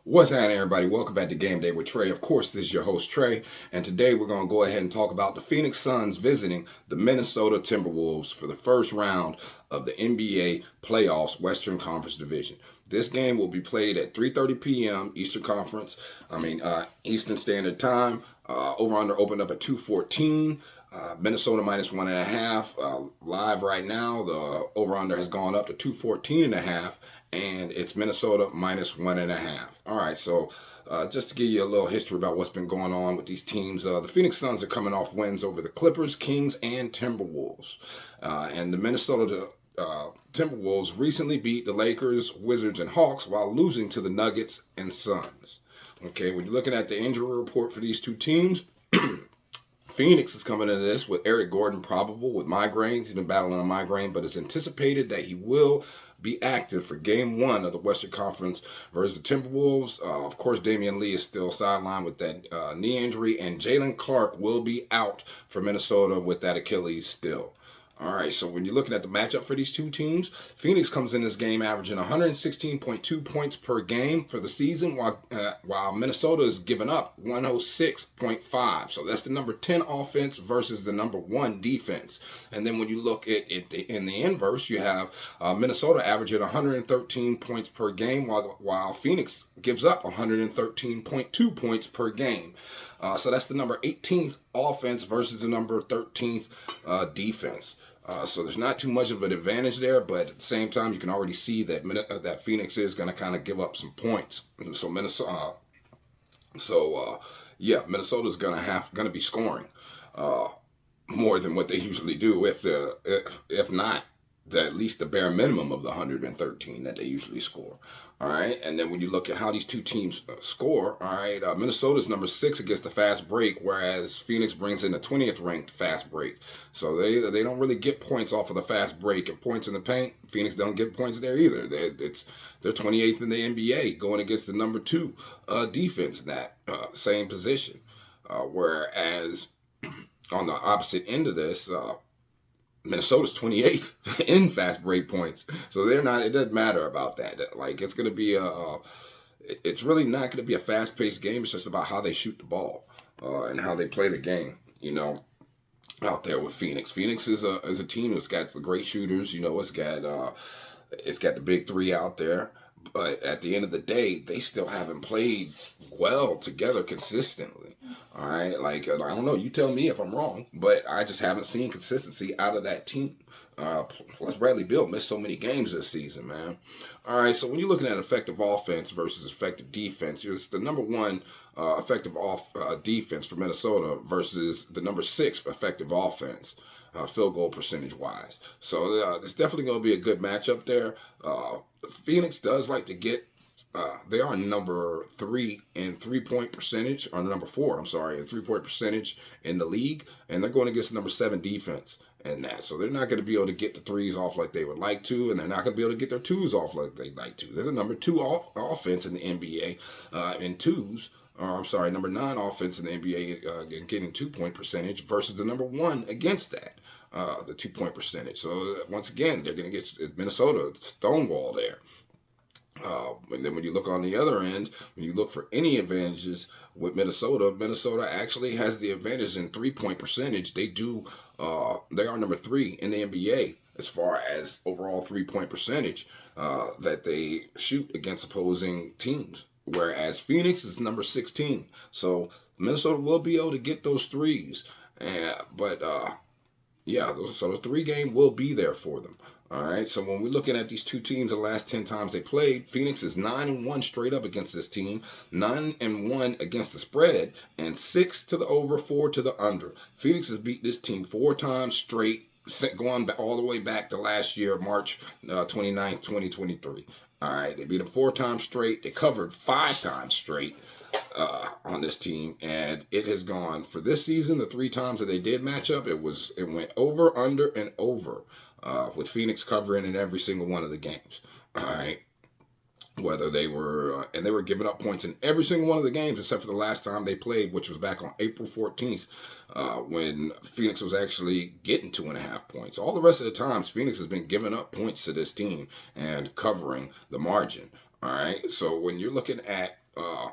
What's happening, everybody? Welcome back to Game Day with Trey. Of course, this is your host, Trey, and today we're going to go ahead and talk about the Phoenix Suns visiting the Minnesota Timberwolves for the first round of the NBA playoffs Western Conference Division. This game will be played at 3:30 p.m. Eastern Standard Time. Over under opened up at 2:14. Minnesota minus 1.5. Live right now, the over under has gone up to 214.5, and it's Minnesota minus 1.5. All right, so just to give you a little history about what's been going on with these teams, the Phoenix Suns are coming off wins over the Clippers, Kings, and Timberwolves, and the Minnesota Timberwolves recently beat the Lakers, Wizards, and Hawks while losing to the Nuggets and Suns. Okay, when you're looking at the injury report for these two teams, Phoenix is coming into this with Eric Gordon probable with migraines. He's been battling a migraine, but it's anticipated that he will be active for Game 1 of the Western Conference versus the Timberwolves. Of course, Damian Lee is still sidelined with that knee injury, and Jalen Clark will be out for Minnesota with that Achilles still. All right, so when you're looking at the matchup for these two teams, Phoenix comes in this game averaging 116.2 points per game for the season, while Minnesota is giving up 106.5. So that's the number 10 offense versus the number 1 defense. And then when you look at it in the inverse, you have Minnesota averaging 113 points per game, while Phoenix gives up 113.2 points per game. So that's the number 18th offense versus the number 13th defense. So there's not too much of an advantage there, but at the same time, you can already see that that Phoenix is going to kind of give up some points. So Minnesota's going to be scoring more than what they usually do, if not at least the bare minimum of the 113 that they usually score. All right, and then when you look at how these two teams score, all right, Minnesota's number 6 against the fast break, whereas Phoenix brings in the 20th ranked fast break. So they don't really get points off of the fast break and points in the paint. Phoenix don't get points there either. They're 28th in the NBA going against the number 2 defense in that same position. Whereas on the opposite end of this, Minnesota's 28th in fast break points, so they're not. It doesn't matter about that. Like it's gonna be it's really not gonna be a fast-paced game. It's just about how they shoot the ball and how they play the game. Out there with Phoenix. Phoenix is a team that's got the great shooters. It's got the big three out there. But at the end of the day, they still haven't played well together consistently. All right, like I don't know. You tell me if I'm wrong, but I just haven't seen consistency out of that team. Plus, Bradley Beal missed so many games this season, man. All right, so when you're looking at effective offense versus effective defense, here's the number 1 effective defense for Minnesota versus the number 6 effective offense. Field goal percentage wise. So it's definitely going to be a good matchup there. Phoenix does like to get, they are number 3 in 3-point percentage, or number 4, I'm sorry, in 3-point percentage in the league, and they're going against the number 7 defense in that. So they're not going to be able to get the threes off like they would like to, and they're not going to be able to get their twos off like they'd like to. They're the number 2 offense in the NBA in twos. Number 9 offense in the NBA getting 2-point percentage versus the number 1 against that. The 2-point percentage. So once again, they're going to get Minnesota stonewall there. And then when you look on the other end, when you look for any advantages with Minnesota actually has the advantage in 3-point percentage. They are number 3 in the NBA as far as overall 3-point percentage that they shoot against opposing teams. Whereas Phoenix is number 16. So Minnesota will be able to get those threes. So the 3 game will be there for them. All right. So when we're looking at these two teams, the last 10 times they played, Phoenix is 9-1 straight up against this team, 9-1 against the spread, and 6 to the over, 4 to the under. Phoenix has beat this team 4 times straight, going all the way back to last year, March 29th, 2023. All right. They beat them 4 times straight. They covered 5 times straight. On this team, and it has gone for this season. The 3 times that they did match up, it went over, under, and over, with Phoenix covering in every single one of the games. All right, whether they were and they were giving up points in every single one of the games except for the last time they played, which was back on April 14th, when Phoenix was actually getting 2.5 points. All the rest of the times, Phoenix has been giving up points to this team and covering the margin. All right, so when you're looking at uh,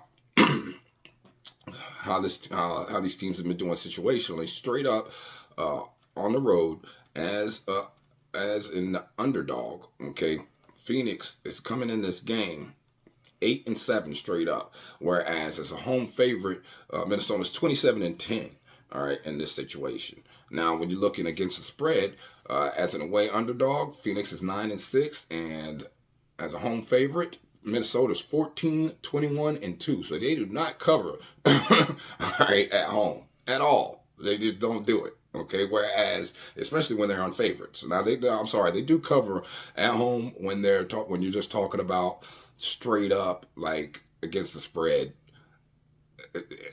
how these teams have been doing situationally, straight up uh, on the road as an underdog. Okay, Phoenix is coming in this game 8-7 straight up, whereas as a home favorite, Minnesota's 27-10. All right, in this situation. Now, when you're looking against the spread, as an away underdog, Phoenix is 9-6, and as a home favorite, Minnesota's 14-21-2. So they do not cover all right, at home at all. They just don't do it. Okay, whereas especially when they're on favorites. Now they do cover at home when when you're just talking about straight up like against the spread.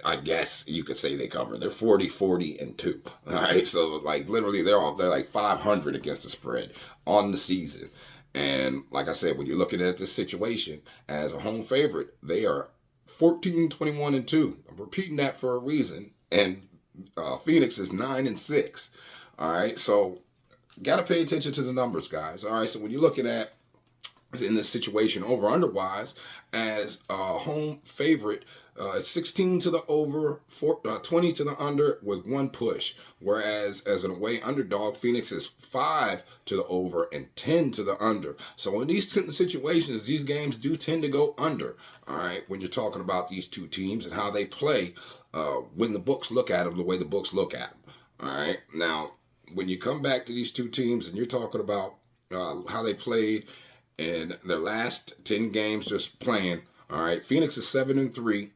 I guess you could say they cover. They're 40-40-2. All right, so like literally they're like 500 against the spread on the season. And like I said, when you're looking at this situation as a home favorite, they are 14-21-2. I'm repeating that for a reason. And Phoenix is 9-6. All right, so got to pay attention to the numbers, guys. All right, so when you're looking at in this situation over under wise as a home favorite, 16 to the over, 20 to the under with one push, whereas as an away underdog, Phoenix is 5 to the over and 10 to the under. So in these situations, these games do tend to go under. All right, when you're talking about these two teams and how they play, when the books look at them the way the books look at them. All right, now when you come back to these two teams and you're talking about how they played in their last 10 games just playing. All right, Phoenix is 7-3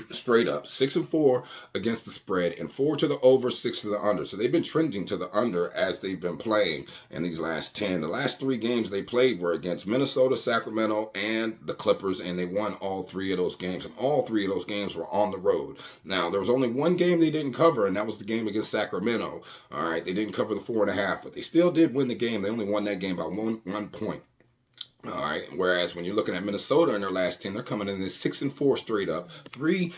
straight up, 6-4 against the spread, and 4 to the over, 6 to the under. So they've been trending to the under as they've been playing in these last 10. The last 3 games they played were against Minnesota, Sacramento, and the Clippers, and they won all 3 of those games. And all 3 of those games were on the road. Now, there was only one game they didn't cover, and that was the game against Sacramento. All right, they didn't cover the 4.5, but they still did win the game. They only won that game by one point. All right. Whereas when you're looking at Minnesota in their last 10, they're coming in this 6-4 straight up, 3-7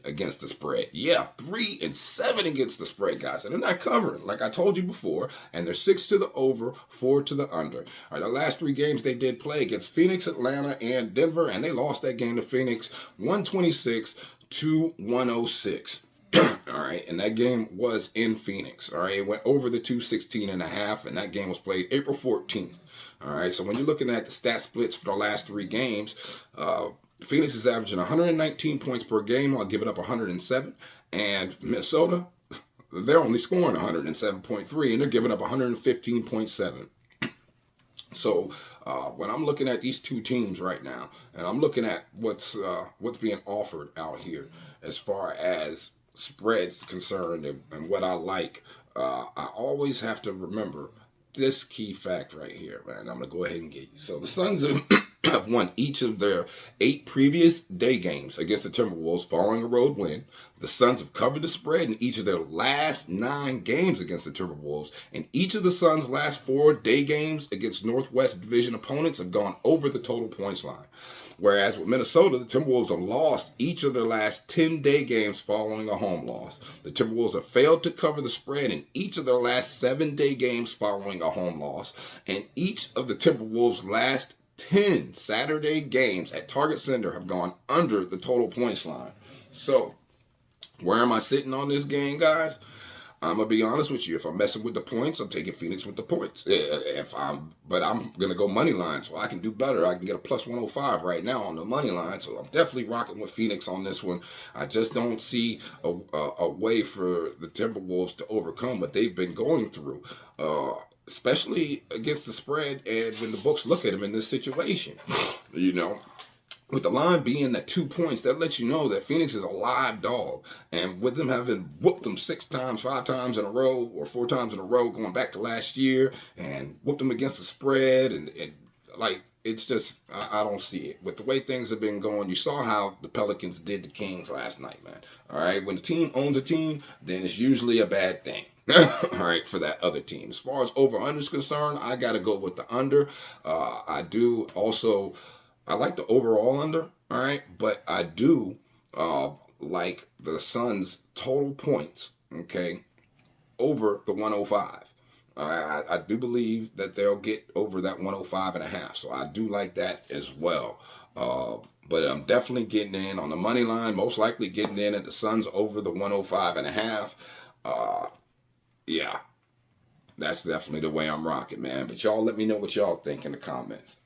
against the spread. Yeah, 3-7 against the spread, guys. And they're not covering, like I told you before. And they're 6 to the over, 4 to the under. All right. The last 3 games they did play against Phoenix, Atlanta, and Denver, and they lost that game to Phoenix 126-106. All right, and that game was in Phoenix. All right, it went over the 216.5, and that game was played April 14th. All right, so when you're looking at the stat splits for the last 3 games, Phoenix is averaging 119 points per game while giving up 107, and Minnesota, they're only scoring 107.3, and they're giving up 115.7. So when I'm looking at these two teams right now, and I'm looking at what's being offered out here as far as spreads concerned and what I like, I always have to remember this key fact right here, man. I'm gonna go ahead and get you. So the Suns have won each of their 8 previous day games against the Timberwolves following a road win. The Suns have covered the spread in each of their last 9 games against the Timberwolves, and each of the Suns' last 4 day games against Northwest Division opponents have gone over the total points line. Whereas with Minnesota, the Timberwolves have lost each of their last 10 day games following a home loss. The Timberwolves have failed to cover the spread in each of their last 7 day games following a home loss. And each of the Timberwolves' last 10 Saturday games at Target Center have gone under the total points line. So, where am I sitting on this game, guys? I'm gonna be honest with you. If I'm messing with the points, I'm taking Phoenix with the points. But I'm gonna go money line, so I can do better. I can get a plus 105 right now on the money line, so I'm definitely rocking with Phoenix on this one. I just don't see a way for the Timberwolves to overcome what they've been going through, especially against the spread. And when the books look at them in this situation, you know. With the line being at 2 points, that lets you know that Phoenix is a live dog. And with them having whooped them 6 times, 5 times in a row, or 4 times in a row going back to last year, and whooped them against the spread, and like, it's just, I don't see it. With the way things have been going, you saw how the Pelicans did the Kings last night, man. All right, when the team owns a team, then it's usually a bad thing. All right, for that other team. As far as over-under is concerned, I got to go with the under. I do also... I like the overall under, all right, but I do like the Suns' total points, okay, over the 105, I do believe that they'll get over that 105.5. So I do like that as well. Uh, but I'm definitely getting in on the money line, most likely getting in at the Suns over the 105.5. Yeah, that's definitely the way I'm rocking, man. But y'all let me know what y'all think in the comments.